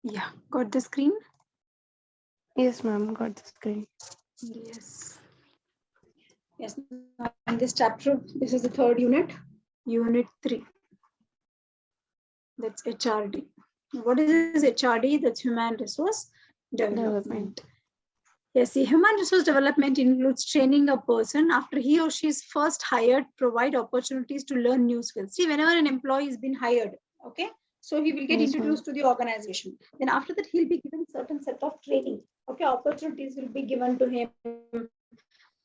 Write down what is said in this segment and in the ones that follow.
Yeah, got the screen? Yes, ma'am, got the screen. Yes. Yes, now in this chapter, this is the third unit, Unit 3. That's HRD. What is HRD? That's Human Resource Development. Development. Yes, the human resource development includes training a person after he or she is first hired, provide opportunities to learn new skills. See, whenever an employee is been hired, okay, so he will get Yes, ma'am. introduced to the organization. Then after that, he'll be given certain set of training. Okay, opportunities will be given to him,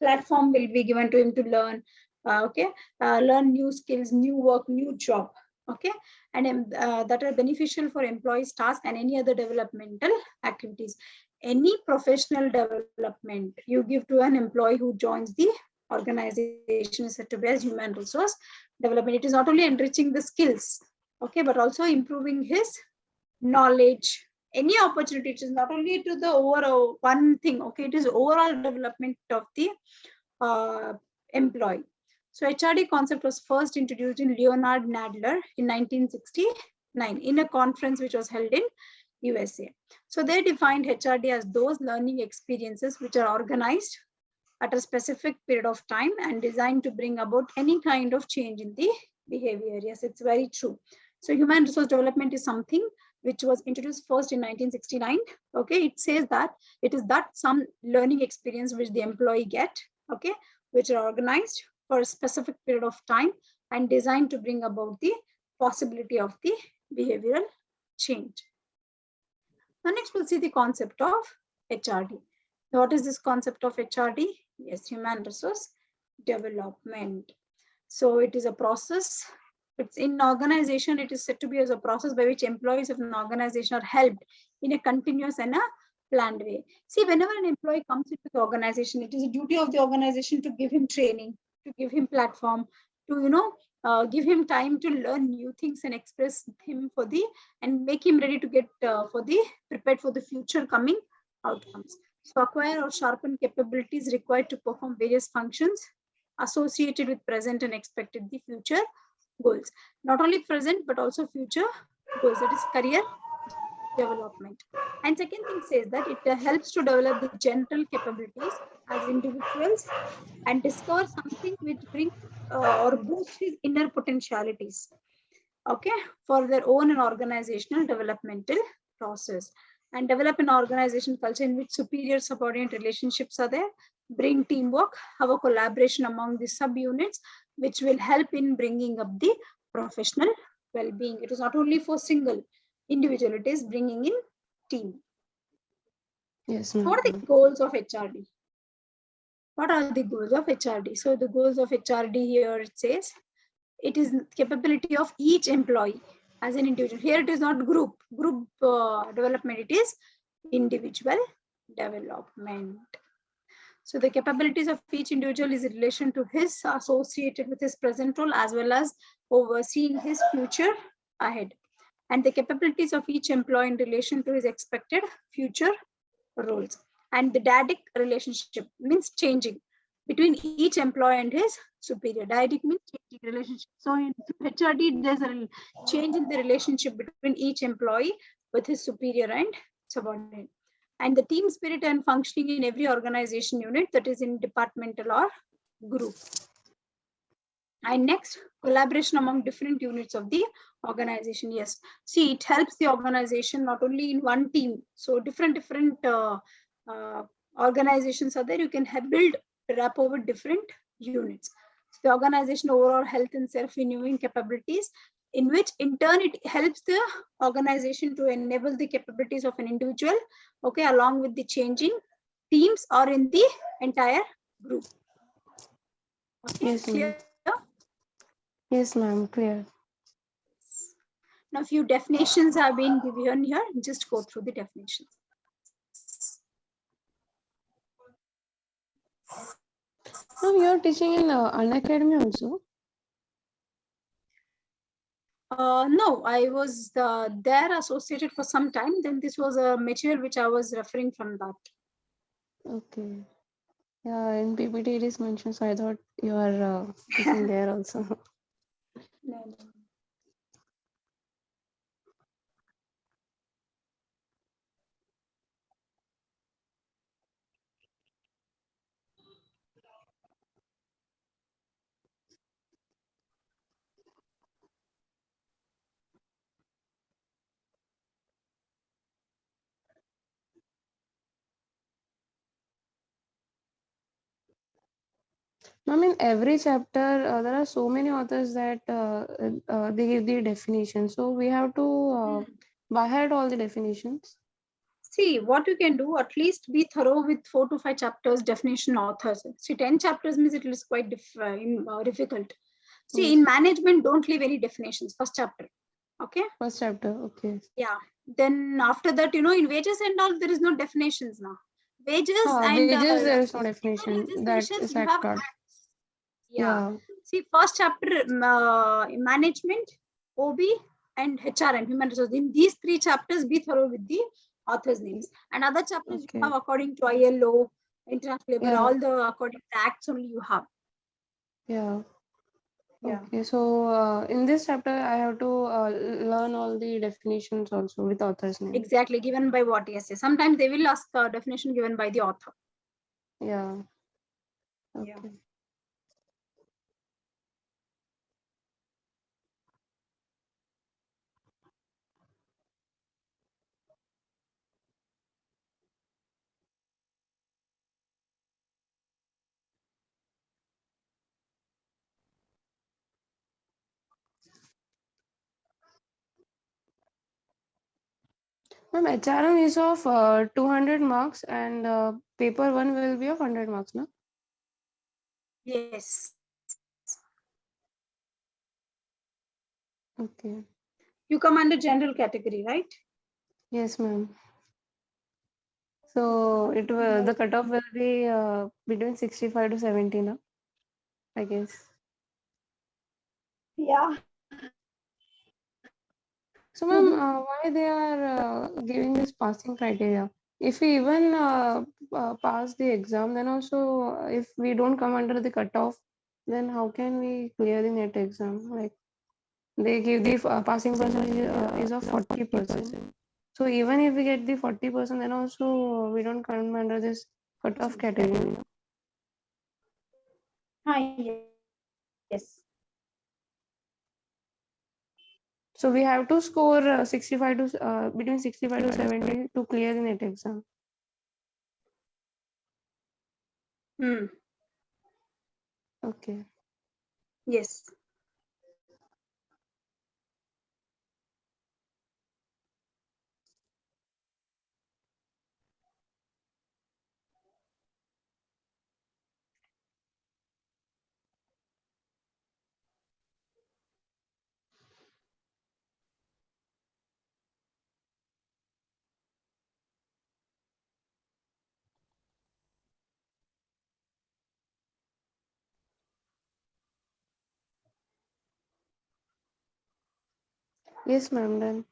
platform will be given to him to learn, learn new skills, new work, new job. Okay, and that are beneficial for employees' task and any other developmental activities. Any professional development you give to an employee who joins the organization is said to be as human resource development. It is not only enriching the skills, okay, but also improving his knowledge. Any opportunity, it is not only to the overall one thing, okay, it is overall development of the uh, employee. So HRD concept was first introduced in Leonard Nadler in 1969 in a conference which was held in USA. So they defined HRD as those learning experiences which are organized at a specific period of time and designed to bring about any kind of change in the behavior. Yes, it's very true. So human resource development is something which was introduced first in 1969. Okay, it says that it is that some learning experience which the employee get, okay, which are organized for a specific period of time and designed to bring about the possibility of the behavioral change. Now next we'll see the concept of HRD. What is this concept of HRD? Yes, human resource development. So it is a process. It's in organization, it is said to be as a process by which employees of an organization are helped in a continuous and a planned way. See, whenever an employee comes into the organization, it is a duty of the organization to give him training, to give him platform, to give him time to learn new things and express him for the and make him ready to get for the prepared for the future coming outcomes. So acquire or sharpen capabilities required to perform various functions associated with present and expected the future goals. Not only present but also future goals. That is career development. And second thing says that it helps to develop the general capabilities as individuals and discover something which brings or boosts his inner potentialities, okay, for their own and organizational developmental process, and develop an organization culture in which superior subordinate relationships are there, bring teamwork, have a collaboration among the subunits, which will help in bringing up the professional well-being. It is not only for single individual, it is bringing in team. Yes, What are ma'am. the goals of HRD? What are the goals of HRD? So the goals of HRD here, it says it is capability of each employee as an individual. Here it is not group development, it is individual development. So the capabilities of each individual is in relation to his associated with his present role as well as overseeing his future ahead, and the capabilities of each employee in relation to his expected future roles. And the dyadic relationship means changing between each employee and his superior. Dyadic means changing relationship. So in HRD, there's a change in the relationship between each employee with his superior and subordinate. And the team spirit and functioning in every organization unit, that is in departmental or group. And next, collaboration among different units of the organization. Yes, see, it helps the organization not only in one team. So different uh, organizations are there. You can build rapport with different units. So the organization overall health and self-renewing capabilities, in which in turn it helps the organization to enable the capabilities of an individual, okay, along with the changing teams or in the entire group. Okay, Yes, clear? ma'am. Yes, ma'am. Clear. Now, few definitions have been given here. Just go through the definitions. Ma'am, you are teaching in Unacademy also? No, I was there associated for some time. Then this was a material which I was referring from that. Okay. Yeah, in PPT it is mentioned, so I thought you are teaching there also. No, no. Ma'am, in every chapter, there are so many authors that they give the definition. So we have to by heart all the definitions. See, what you can do, at least be thorough with 4 to 5 chapters, definition authors. See, 10 chapters means it is quite difficult. See, in Yes. management, don't leave any definitions, first chapter. Okay. First chapter. Okay. Yeah. Then after that, in wages and all, there is no definitions now. Wages and Wages, there is no human definition. That resources, is you have Act. acts. Yeah. Yeah. See, first chapter, management, OB, and HRM, human resources. In these 3 chapters, be thorough with the authors' names. And other chapters you Okay. have according to ILO, international labor, Yeah. all the according to acts only you have. Yeah. Yeah. Okay. So in this chapter, I have to learn all the definitions also with author's name. Exactly, given by what? Yes, yes. Sometimes they will ask a definition given by the author. Yeah. Yeah. Okay. Ma'am, HRM is of 200 marks and paper 1 will be of 100 marks, no? Yes. Okay. You come under general category, right? Yes, ma'am. So it will the cutoff will be between 65 to 70, no? I guess. Yeah. So, ma'am, why they are giving this passing criteria? If we even pass the exam, then also if we don't come under the cutoff, then how can we clear the net exam? Like they give the passing percentage is of 40%. So even if we get the 40%, then also we don't come under this cutoff category. Yes. So we have to score 65 to between 65 to 70 to clear the net exam. Hmm. Okay. Yes. Yes, ma'am. Then.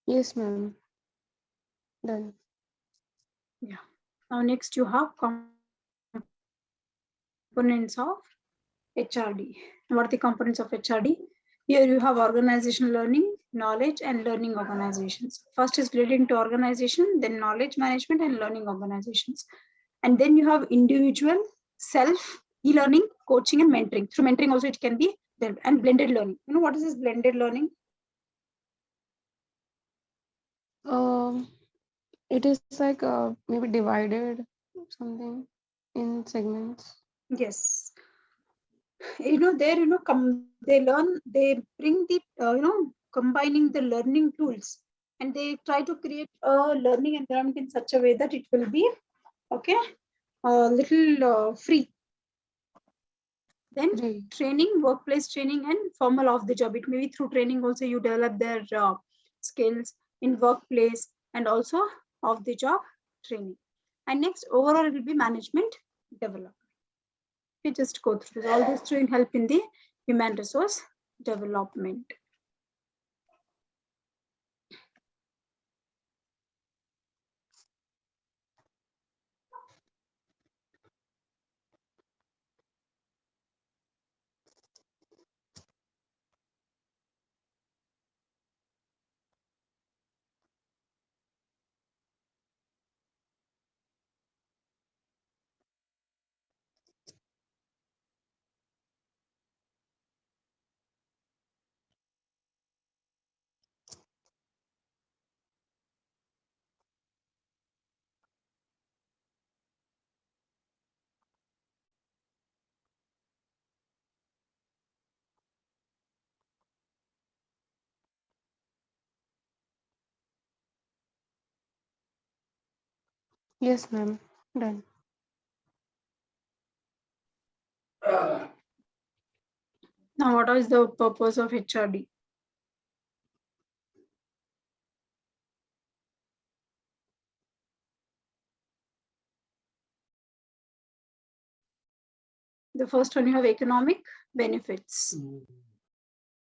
Yes, ma'am. Done. Yeah. Now next you have components of HRD. What are the components of HRD? Here you have organizational learning, knowledge, and learning organizations. First is relating to organization, then knowledge management and learning organizations. And then you have individual, self, e-learning, coaching, and mentoring. Through mentoring also it can be there. And blended learning. You know what is this blended learning? Um, it is like maybe divided something in segments. Yes. There, they learn, they bring the, combining the learning tools, and they try to create a learning environment in such a way that it will be okay, a little free. Then Great. training, workplace training, and formal off the job. It may be through training also you develop their skills in workplace and also off the job training. And next, overall, it will be management development. We just go through all this to help in the human resource development. Yes, ma'am. Done. Now, what is the purpose of HRD? The first one, you have economic benefits.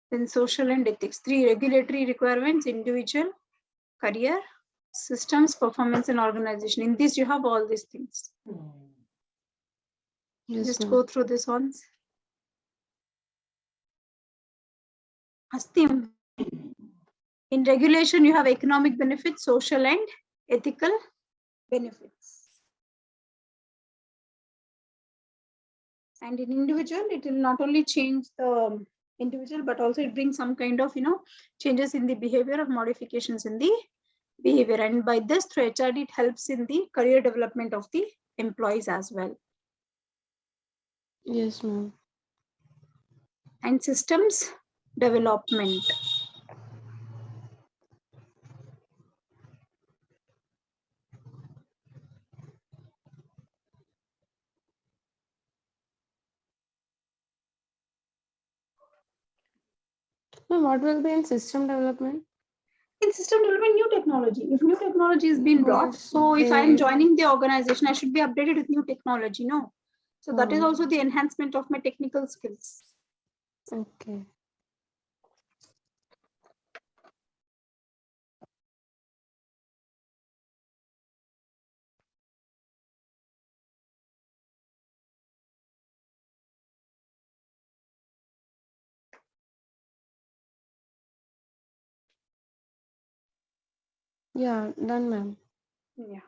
Then social and ethics. 3 regulatory requirements, individual, career, systems, performance, and organization. In this, you have all these things. Yes, Just ma'am. go through this once. Hastim. In regulation, you have economic benefits, social and ethical benefits. And in individual, it will not only change the individual, but also it brings some kind of, changes in the behavior of modifications in the behavior. And by this, through HRD, it helps in the career development of the employees as well. Yes, ma'am. And systems development. Ma'am, what will be in system development? In system development, new technology. If new technology is being brought, Means so if I am they. joining the organization, I should be updated with new technology, no? So that is Oh, also the enhancement of my technical skills. okay. Yeah, done, ma'am. Yeah.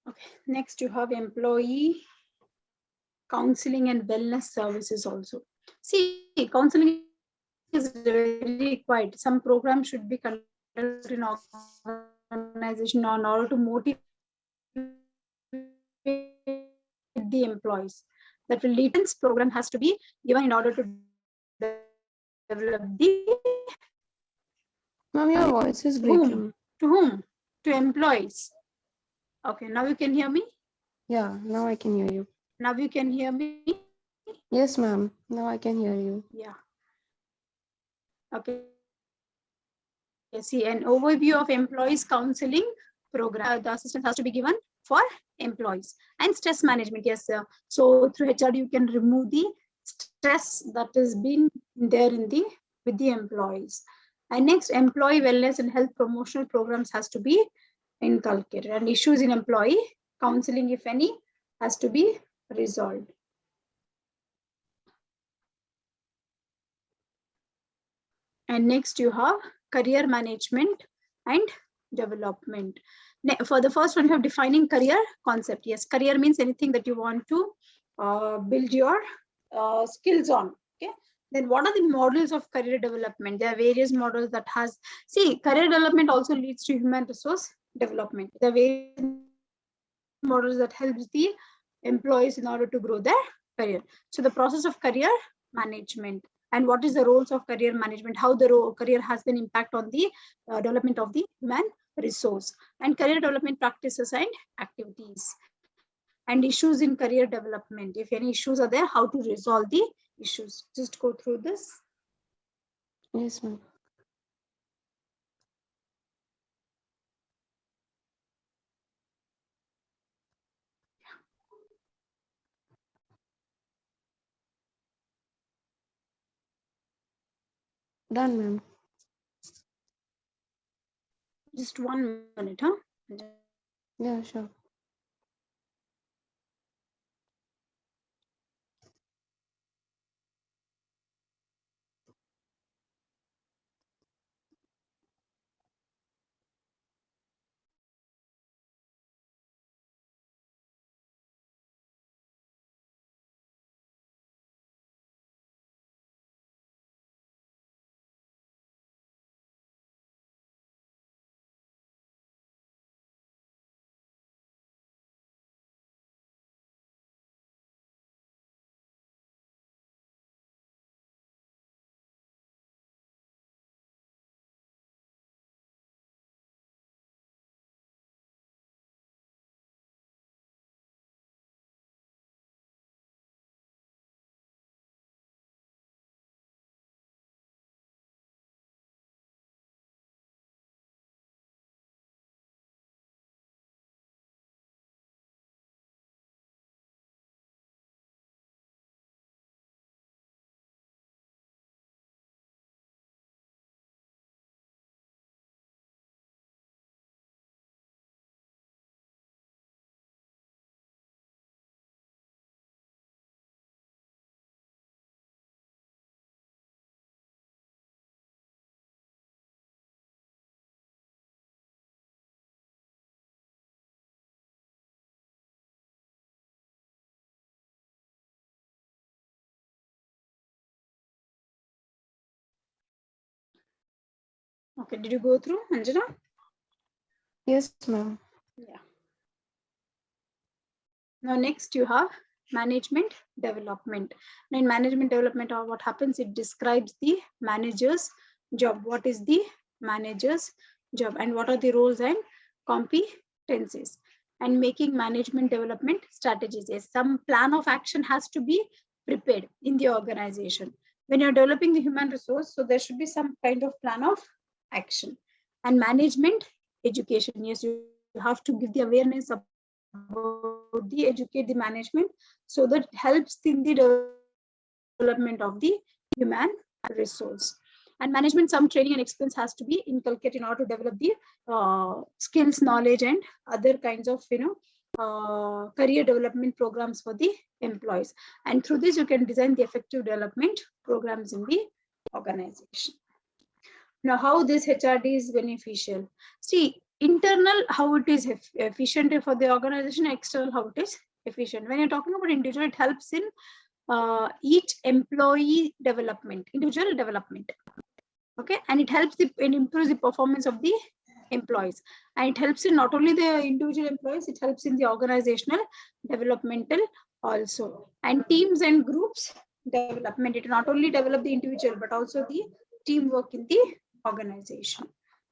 Okay. Next, you have employee counseling and wellness services also. See, counseling is very required. Some programs should be conducted in organization in order to motivate the employees. That will lead to program has to be given in order to develop the Ma'am, your voice is whom breaking. to whom to employees. Okay, now you can hear me. Yeah, now I can hear you. Now you can hear me. Yes, ma'am. Now I can hear you. Yeah. Okay. See, an overview of employees counseling program. The assistance has to be given for employees. And stress management. Yes, sir. So through HRD, you can remove the stress that has been there in the with the employees. And next, employee wellness and health promotional programs has to be inculcated. And issues in employee counseling, if any, has to be resolved. And next you have career management and development. For the first one, you have defining career concept. Yes, career means anything that you want to build your skills on. Okay. Then what are the models of career development? There are various models that has, see, career development also leads to human resource development. There are various models that helps the employees in order to grow their career. So the process of career management. and what is the roles of career management, how the career has an impact on the development of the human resource, and career development practices and activities, and issues in career development. If any issues are there, how to resolve the issues. Just go through this. Yes, ma'am. Done, ma'am. Just 1 minute, huh? Yeah, sure. Okay, did you go through, Anjana? Yes, ma'am. Yeah. Now next you have management development. Now in management development, what happens, it describes the manager's job. What is the manager's job and what are the roles and competencies, and making management development strategies. Yes, some plan of action has to be prepared in the organization. When you're developing the human resource, so there should be some kind of plan of action. And management education, yes, you have to give the awareness about the educate the management, so that helps in the development of the human resource. And management, some training and experience has to be inculcated in order to develop the skills, knowledge, and other kinds of career development programs for the employees. And through this, you can design the effective development programs in the organization. Now, how this HRD is beneficial? See, internal, how it is efficient for the organization, external, how it is efficient. When you're talking about individual, it helps in each employee development, individual development. Okay, and it helps and improves the performance of the employees, and it helps in not only the individual employees, it helps in the organizational developmental also, and teams and groups development. It not only develop the individual but also the teamwork in the organization,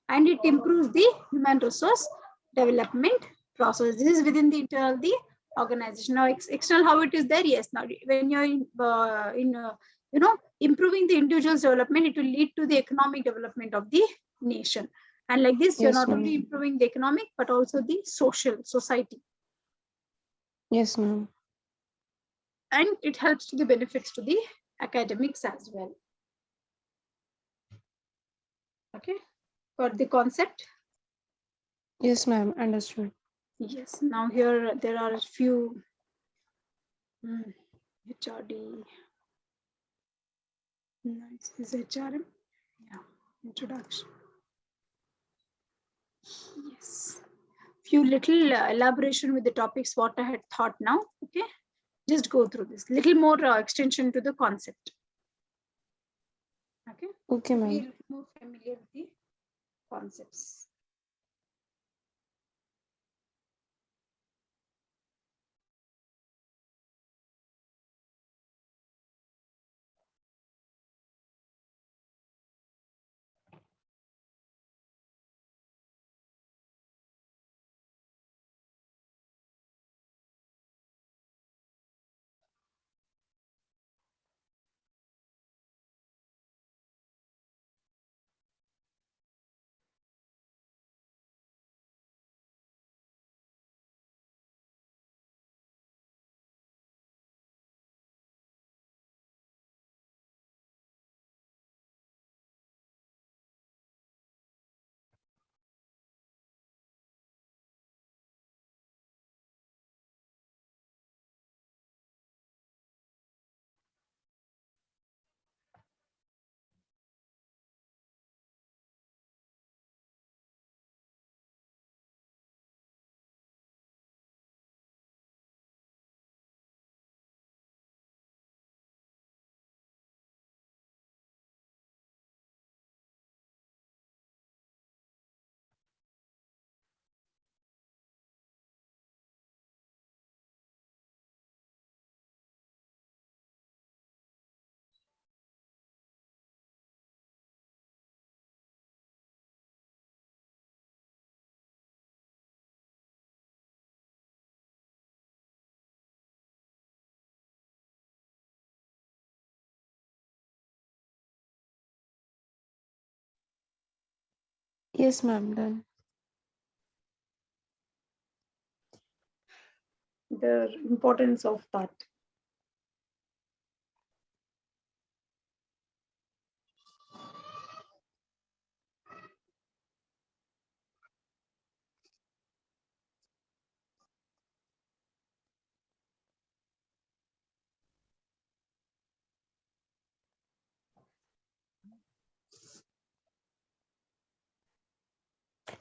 and it improves the human resource development process. This is within the internal the organization. Now external, how it is there, yes, now when you're improving the individual's development, it will lead to the economic development of the nation. And like this, you're Yes, not only ma'am. improving the economic, but also the social society. Yes, ma'am. And it helps to the benefits to the academics as well. Okay, got the concept? Yes, ma'am. Understood. Yes, now here there are a few HRD. Nice. Is HRM? Yeah, introduction. Yes. Few little elaboration with the topics what I had thought now. Okay, just go through this. Little more extension to the concept. Okay. Okay, Be ma'am. a little more familiar with the concepts. Yes, ma'am. Done. The importance of that.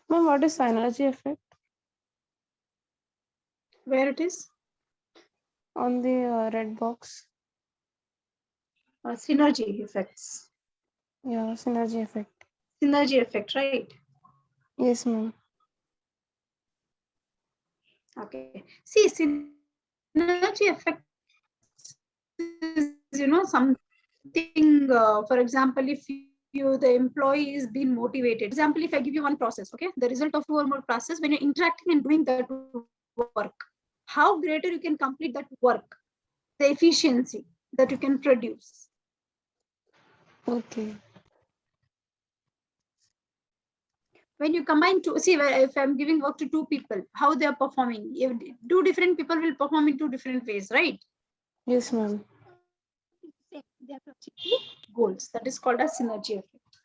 Ma'am, what is synergy effect Where it is? on the red box? Synergy effects. Yeah, synergy effect. Synergy effect, right? Yes, ma'am. Okay. See, synergy effect is, something, for example, if the employee is being motivated. For example, if I give you one process, okay, the result of two or more process, when you're interacting and doing that work, how greater you can complete that work, the efficiency that you can produce. Okay. When you combine two, see, if I'm giving work to two people, how they are performing, two different people will perform in two different ways, right? Yes, ma'am. They have to achieve the goals. That is called as synergy effect.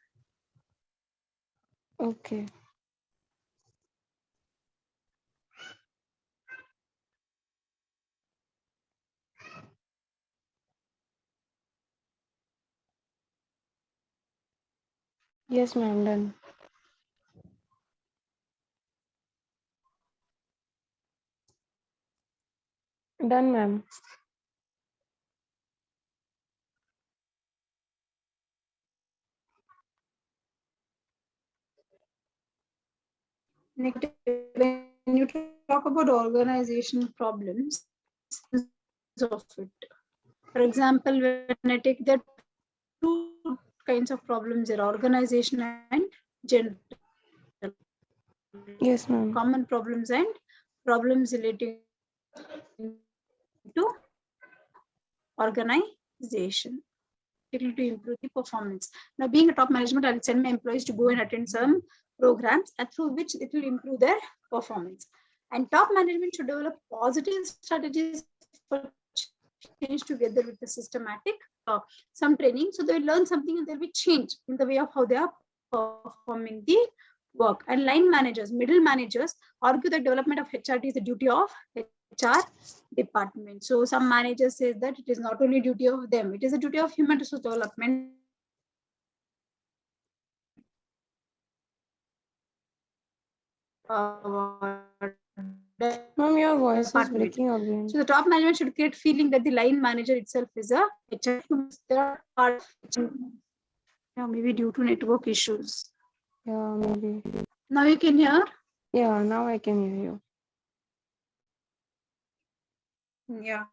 Okay. Yes, ma'am. Done. Done, ma'am. Next, when you talk about organization problems of it, for example, when I take the two kinds of problems are organization and general. Yes, ma'am. Common problems and problems relating to organization to improve the performance. Now, being a top management, I'll send my employees to go and attend some programs and through which it will improve their performance. And top management should develop positive strategies for change together with the systematic some training, so they will learn something and there will be change in the way of how they are performing the work. And line managers, middle managers argue that development of HRD is the duty of HR department. So some managers say that it is not only duty of them, it is a duty of human resource development. Ma'am, your voice is Department. breaking again. So the top management should create feeling that the line manager itself is a HR. They are part of HR. Yeah, maybe due to network issues. Yeah, maybe. Now you can hear. Yeah, now I can hear you. Yeah.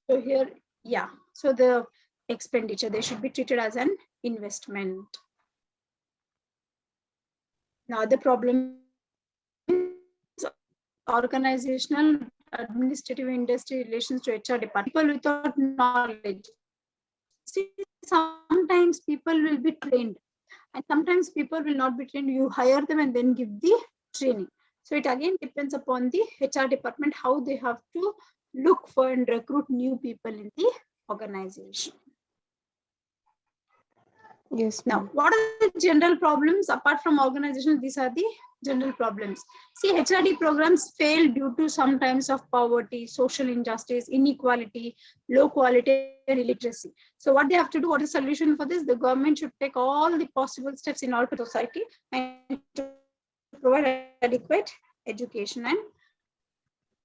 So here, yeah. So the expenditure, they should be treated as an investment. Now the problem is organizational, administrative, industry relations to HR department. People without knowledge. See, sometimes people will be trained and sometimes people will not be trained. You hire them and then give the training. So it again depends upon the HR department, how they have to look for and recruit new people in the organization. Yes, Now, ma'am. what are the general problems apart from organization? These are the general problems. See, HRD programs fail due to sometimes of poverty, social injustice, inequality, low quality, and illiteracy. So what they have to do, what is the solution for this? The government should take all the possible steps in order to society and to provide adequate education and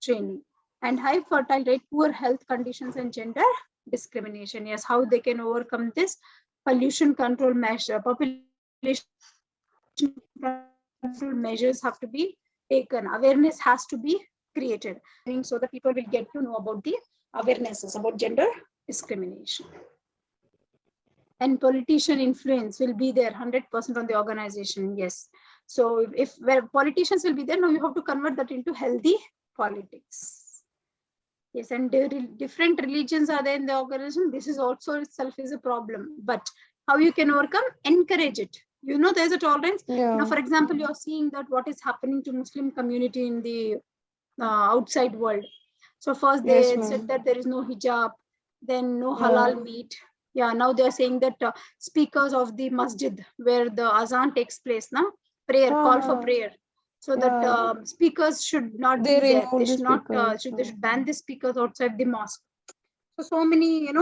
training. And high fertile rate, poor health conditions, and gender discrimination. Yes, how they can overcome this? Pollution control measure, population control measures have to be taken. Awareness has to be created, so that people will get to know about the awarenesses about gender discrimination. And politician influence will be there 100% on the organization. Yes. So if where politicians will be there, now you have to convert that into healthy politics. Yes, and different religions are there in the organization. This is also itself is a problem. But how you can overcome? Encourage it. You know, there's a tolerance. Yeah. Now, for example, you're seeing that what is happening to Muslim community in the outside world. So first Yes, they ma'am. said that there is no hijab, then no Yeah. halal meat. Yeah, now they're saying that speakers of the masjid where the azan takes place, now prayer, call for Uh-huh. prayer. So that Yeah. speakers should not They be there. They removed the should not. speakers. They should ban the speakers outside the mosque. So many,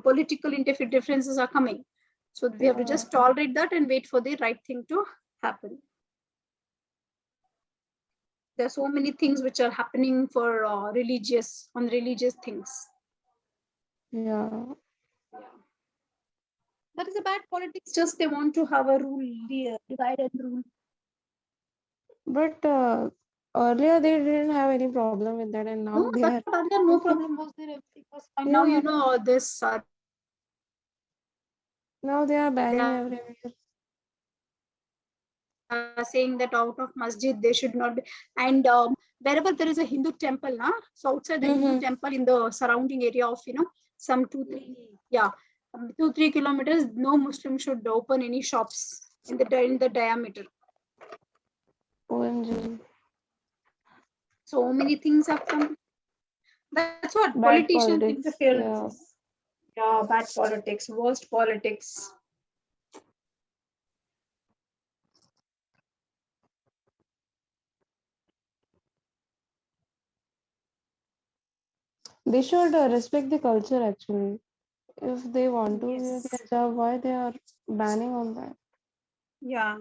political differences are coming. So we have to Yeah. just tolerate that and wait for the right thing to happen. There are so many things which are happening for religious things. Yeah. Yeah. That is a bad politics. Just they want to have a rule, divide and rule. But earlier they didn't have any problem with that, and now No, they that's are. what earlier no problem was there. Everything was fine. Now Yeah. this Now they are they banning are everywhere. saying that out of masjid they should not be. And wherever there is a Hindu temple, so outside the Hindu Mm-hmm. temple in the surrounding area of some 2-3 kilometers, no Muslim should open any shops in the diameter. OMG. So many things have come. That's what Bad politicians politics. Yeah. interferences. Yeah, bad politics, worst politics. They should respect the culture actually. If they want to wear the Yes. hijab, why they are banning on that? Yeah.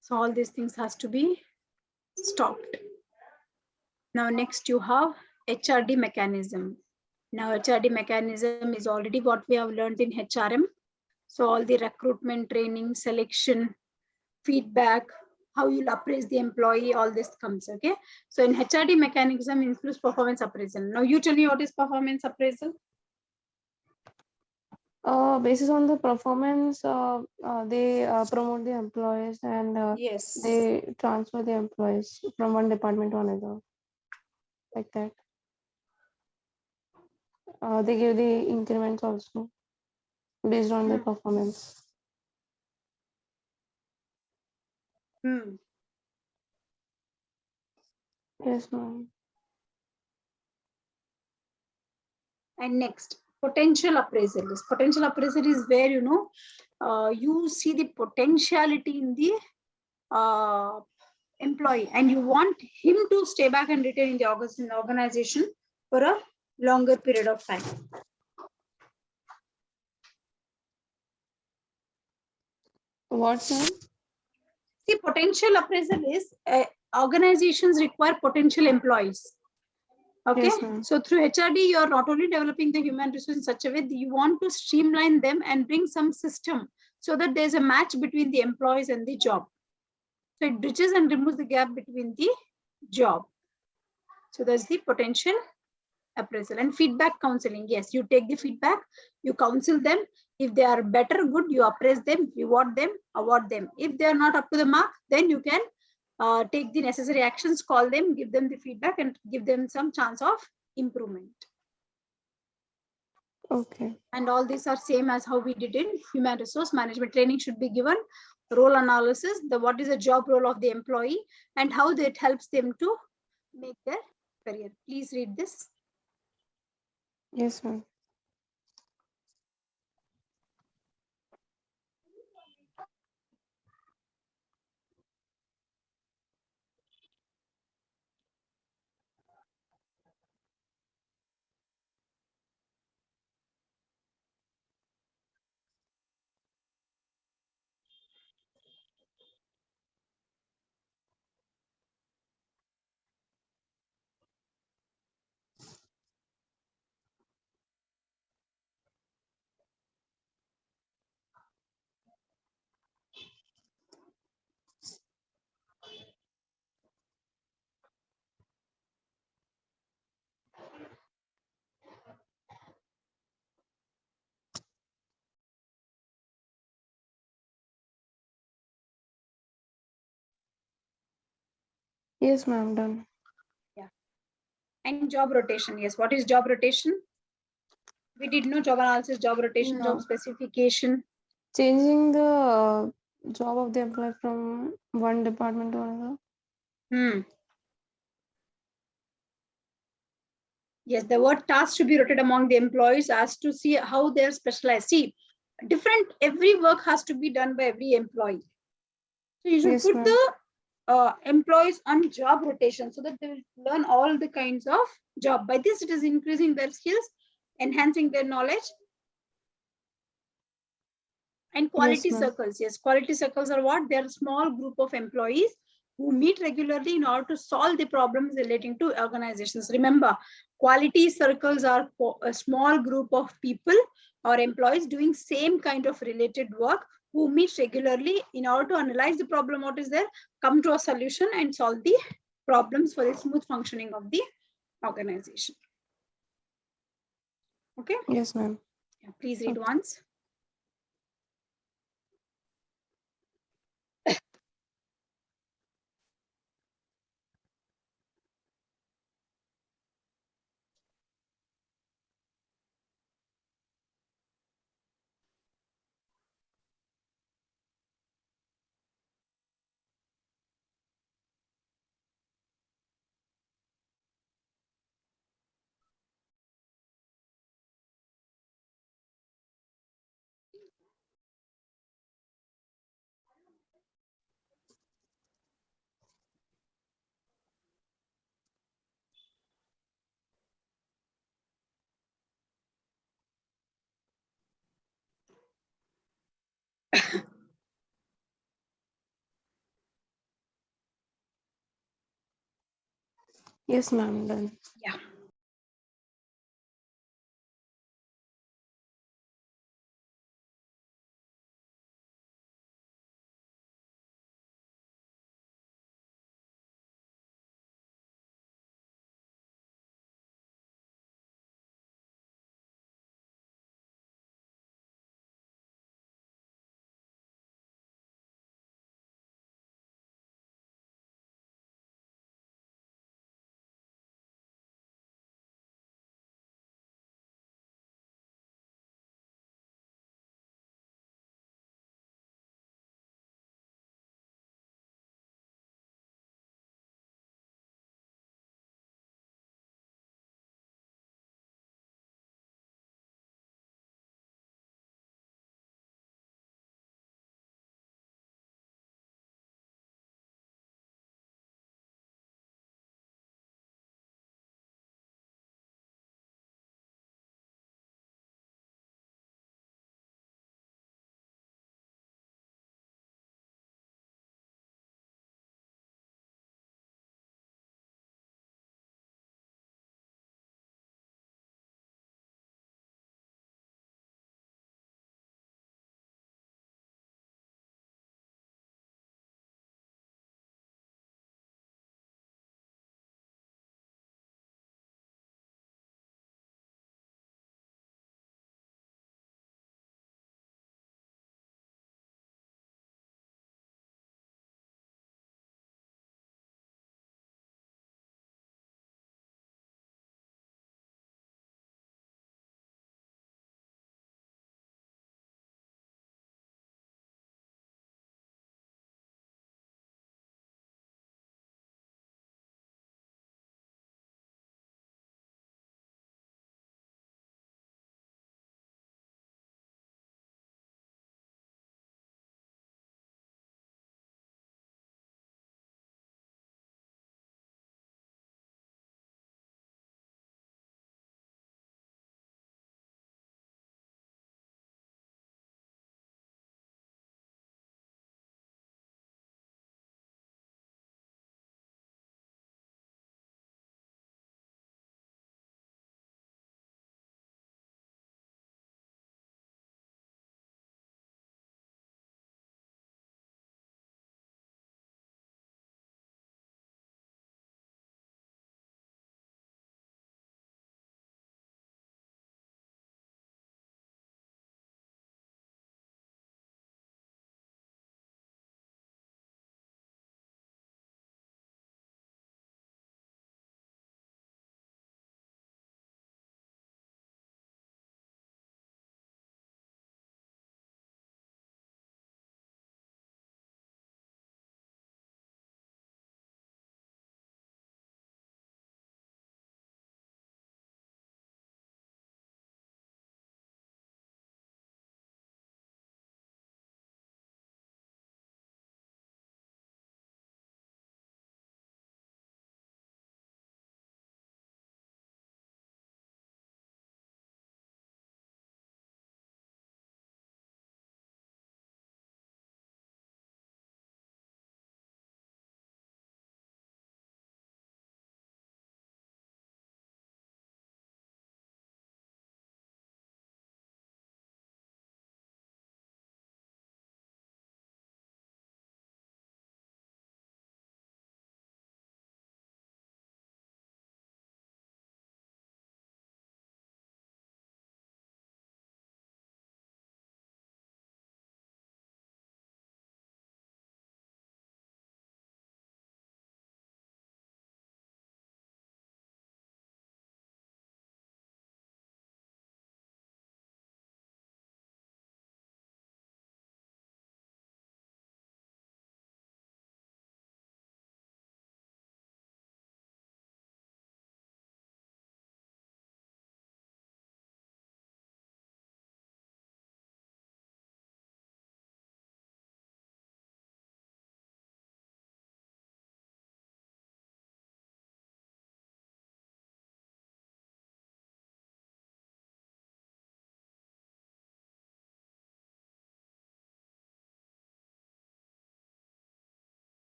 So all these things has to be stopped. Now next you have HRD mechanism. Now HRD mechanism is already what we have learned in HRM. So all the recruitment, training, selection, feedback, how you'll appraise the employee, all this comes, okay? So in HRD mechanism includes performance appraisal. Now you tell me what is performance appraisal? Basis on the performance, they promote the employees and Yes. they transfer the employees from one department to another, like that. They give the increments also based on their performance. Hmm. Yes, ma'am. And next, potential appraisal. This potential appraisal is where you see the potentiality in the employee, and you want him to stay back and retain in the organization for a longer period of time. What, ma'am? See, potential appraisal is organizations require potential employees. Okay, Yes, ma'am. so through HRD, you're not only developing the human resource in such a way that you want to streamline them and bring some system so that there's a match between the employees and the job. So it bridges and removes the gap between the job. So that's the potential appraisal. And feedback counseling. Yes, you take the feedback, you counsel them. If they are better, good, you appraise them, reward them, award them. If they are not up to the mark, then you can take the necessary actions, call them, give them the feedback, and give them some chance of improvement. Okay. And all these are same as how we did in human resource management. Training should be given, role analysis, what is the job role of the employee, and how that helps them to make their career. Please read this. Yes, ma'am. Yes, ma'am. Done. Yeah. And job rotation. Yes. What is job rotation? We did no job analysis, job rotation, job No. specification. Changing the job of the employee from one department to another. Yes, the word task should be rotated among the employees as to see how they're specialized. See, every work has to be done by every employee. So you should Yes, put ma'am. the employees on job rotation so that they will learn all the kinds of job. By this, it is increasing their skills, enhancing their knowledge. And quality Yes, ma'am. circles. Yes, quality circles are what? They're a small group of employees who meet regularly in order to solve the problems relating to organizations. Remember, quality circles are a small group of people or employees doing same kind of related work who meet regularly in order to analyze the problem, what is there, come to a solution and solve the problems for the smooth functioning of the organization. Okay? Yes, ma'am. Yeah, please read Okay. once. Yes, ma'am. Done. Yeah.